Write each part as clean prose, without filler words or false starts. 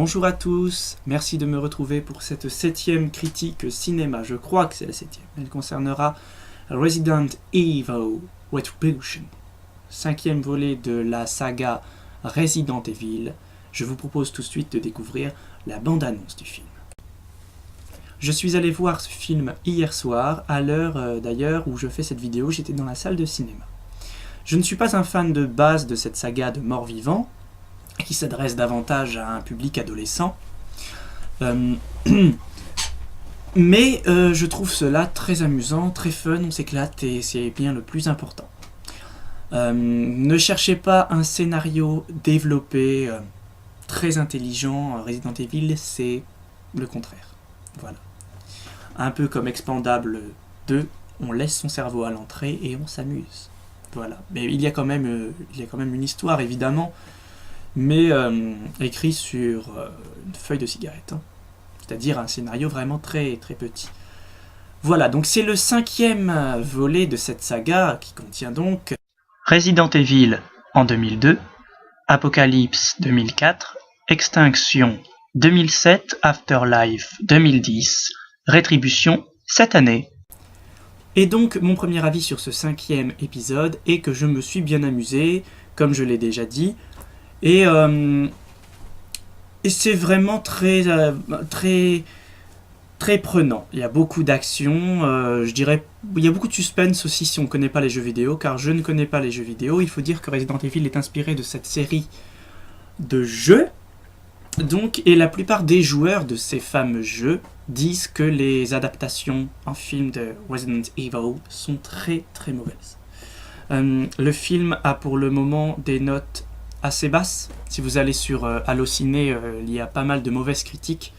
Bonjour à tous, merci de me retrouver pour cette 7e critique cinéma, je crois que c'est la 7e. Elle concernera Resident Evil Retribution, 5e volet de la saga Resident Evil. Je vous propose tout de suite de découvrir la bande-annonce du film. Je suis allé voir ce film hier soir, à l'heure d'ailleurs où je fais cette vidéo, j'étais dans la salle de cinéma. Je ne suis pas un fan de base de cette saga de morts-vivants, qui s'adresse davantage à un public adolescent. Mais je trouve cela très amusant, très fun, on s'éclate et c'est bien le plus important. Ne cherchez pas un scénario développé, très intelligent. Resident Evil, c'est le contraire. Voilà. Un peu comme Expandable 2, on laisse son cerveau à l'entrée et on s'amuse. Voilà. Mais il y a quand même une histoire, évidemment, mais écrit sur une feuille de cigarette, hein. C'est-à-dire un scénario vraiment très très petit. Voilà, donc c'est le 5e volet de cette saga qui contient donc Resident Evil en 2002, Apocalypse 2004, Extinction 2007, Afterlife 2010, Rétribution cette année. Et donc mon premier avis sur ce 5e épisode est que je me suis bien amusé, comme je l'ai déjà dit. Et c'est vraiment très prenant. Il y a beaucoup d'action, je dirais, il y a beaucoup de suspense aussi si on ne connaît pas les jeux vidéo, car je ne connais pas les jeux vidéo. Il faut dire que Resident Evil est inspiré de cette série de jeux, donc, et la plupart des joueurs de ces fameux jeux disent que les adaptations en film de Resident Evil sont très très mauvaises. Le film a pour le moment des notes assez basse. Si vous allez sur Allociné, il y a pas mal de mauvaises critiques.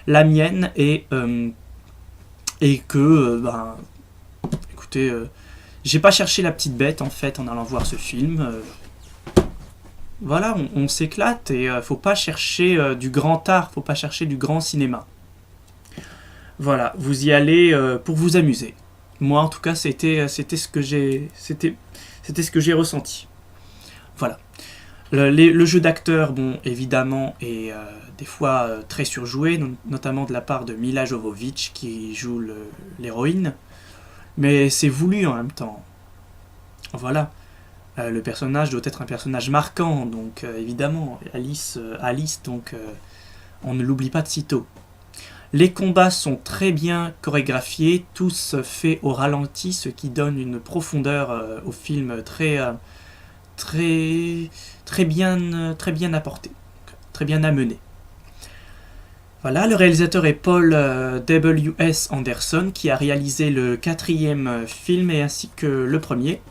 La mienne est que, écoutez, j'ai pas cherché la petite bête en fait en allant voir ce film. Voilà, on s'éclate et faut pas chercher du grand art, faut pas chercher du grand cinéma. Voilà, vous y allez pour vous amuser. Moi, en tout cas, c'était ce que j'ai ressenti. Voilà. Le jeu d'acteur, bon, évidemment, est des fois très surjoué, notamment de la part de Milla Jovovich, qui joue l'héroïne. Mais c'est voulu en même temps. Voilà. Le personnage doit être un personnage marquant, donc évidemment, Alice, donc on ne l'oublie pas de sitôt. Les combats sont très bien chorégraphiés, tous faits au ralenti, ce qui donne une profondeur au film très bien apporté, très bien amené. Voilà, le réalisateur est Paul W.S. Anderson, qui a réalisé le 4e film et ainsi que le premier.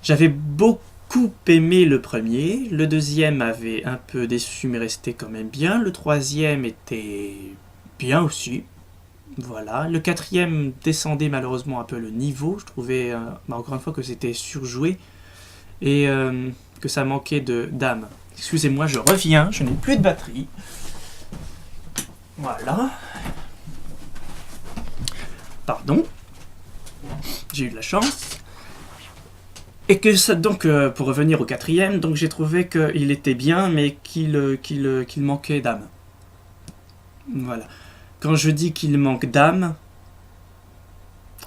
J'avais beaucoup aimé le premier, le 2e avait un peu déçu mais restait quand même bien, le 3e était bien aussi. Voilà, le 4e descendait malheureusement un peu le niveau, je trouvais encore une fois que c'était surjoué et que ça manquait d'âme. Excusez-moi, je reviens, je n'ai plus de batterie. Voilà. Pardon. J'ai eu de la chance. Et que ça, donc, pour revenir au 4e, donc j'ai trouvé qu'il était bien, mais qu'il manquait d'âme. Voilà. Quand je dis qu'il manque d'âme,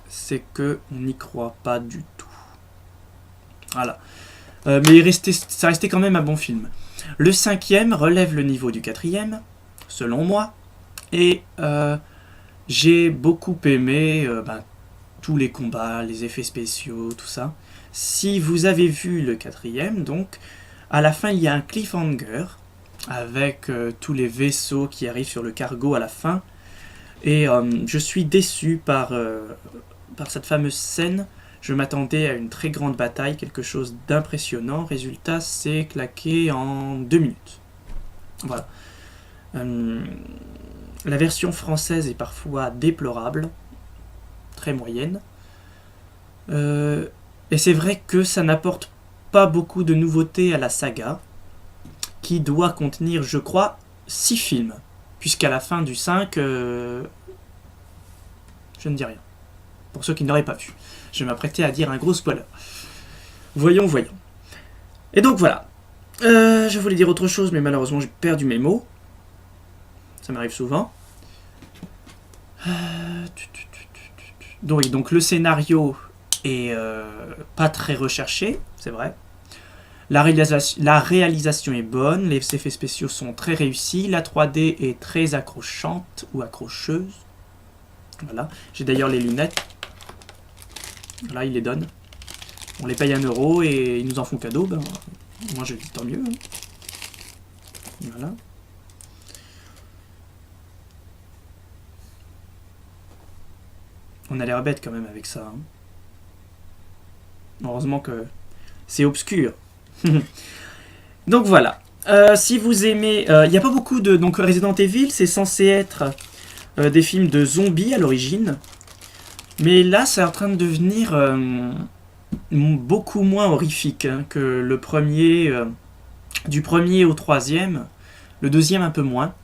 c'est qu'on n'y croit pas du tout. Voilà. Mais ça restait quand même un bon film. Le 5e relève le niveau du 4e, selon moi, et j'ai beaucoup aimé tous les combats, les effets spéciaux, tout ça. Si vous avez vu le 4e, donc, à la fin il y a un cliffhanger, avec tous les vaisseaux qui arrivent sur le cargo à la fin, et je suis déçu par cette fameuse scène. Je m'attendais à une très grande bataille, quelque chose d'impressionnant. Résultat, c'est claqué en 2 minutes. Voilà. La version française est parfois déplorable, très moyenne. Et c'est vrai que ça n'apporte pas beaucoup de nouveautés à la saga, qui doit contenir, je crois, 6 films. Puisqu'à la fin du 5, je ne dis rien. Pour ceux qui n'auraient pas vu. Je m'apprêtais à dire un gros spoiler. Voyons. Et donc voilà. Je voulais dire autre chose, mais malheureusement j'ai perdu mes mots. Ça m'arrive souvent. Donc le scénario est pas très recherché, c'est vrai. La réalisation est bonne, les effets spéciaux sont très réussis, la 3D est très accrochante ou accrocheuse. Voilà, j'ai d'ailleurs les lunettes. Voilà, ils les donnent. On les paye 1 € et ils nous en font cadeau. Ben, moi je dis tant mieux. Voilà. On a l'air bête quand même avec ça. Hein. Heureusement que c'est obscur. Donc voilà. Si vous aimez... Il n'y a pas beaucoup de... Donc Resident Evil, c'est censé être des films de zombies à l'origine. Mais là, c'est en train de devenir beaucoup moins horrifique hein, que le premier. Du premier au troisième. Le deuxième un peu moins.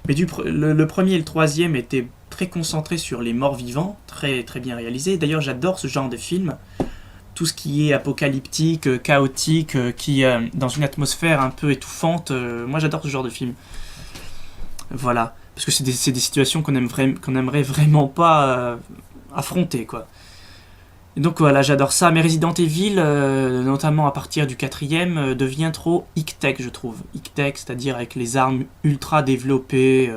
Mais le premier et le troisième étaient très concentrés sur les morts vivants. Très, très bien réalisés. D'ailleurs, j'adore ce genre de film. Tout ce qui est apocalyptique, chaotique, qui dans une atmosphère un peu étouffante. Moi, j'adore ce genre de film. Voilà. Parce que c'est des situations qu'on aimerait vraiment pas affronter, quoi. Et donc voilà, j'adore ça. Mais Resident Evil, notamment à partir du 4e, devient trop hic-tech, je trouve. Hic-tech, c'est-à-dire avec les armes ultra développées,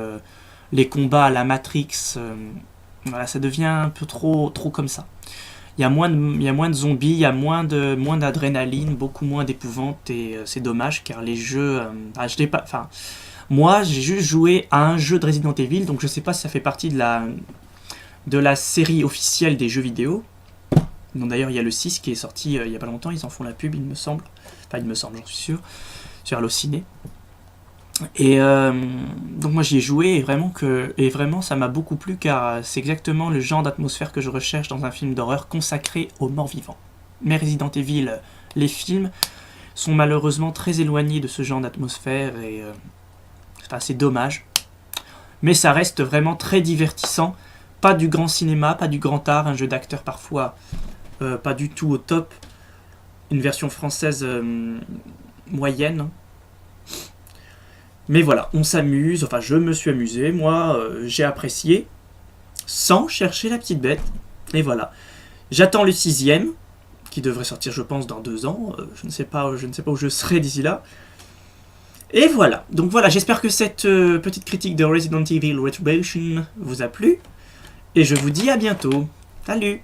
les combats à la Matrix. Voilà, ça devient un peu trop comme ça. Il y a moins de zombies, il y a moins d'adrénaline, beaucoup moins d'épouvante, et c'est dommage car les jeux, je l'ai pas, enfin, moi j'ai juste joué à un jeu de Resident Evil, donc je sais pas si ça fait partie de la série officielle des jeux vidéo. Donc d'ailleurs il y a le 6 qui est sorti il y a pas longtemps, ils en font la pub il me semble, enfin il me semble, j'en suis sûr, sur Allociné. Et donc moi j'y ai joué et vraiment ça m'a beaucoup plu car c'est exactement le genre d'atmosphère que je recherche dans un film d'horreur consacré aux morts vivants. Mais Resident Evil, les films, sont malheureusement très éloignés de ce genre d'atmosphère et c'est dommage. Mais ça reste vraiment très divertissant. Pas du grand cinéma, pas du grand art, un jeu d'acteur parfois pas du tout au top. Une version française moyenne. Mais voilà, on s'amuse, enfin je me suis amusé, moi j'ai apprécié, sans chercher la petite bête. Et voilà. J'attends le 6e, qui devrait sortir je pense dans 2 ans, je ne sais pas où je serai d'ici là. Et voilà, donc voilà, j'espère que cette petite critique de Resident Evil Retribution vous a plu, et je vous dis à bientôt. Salut!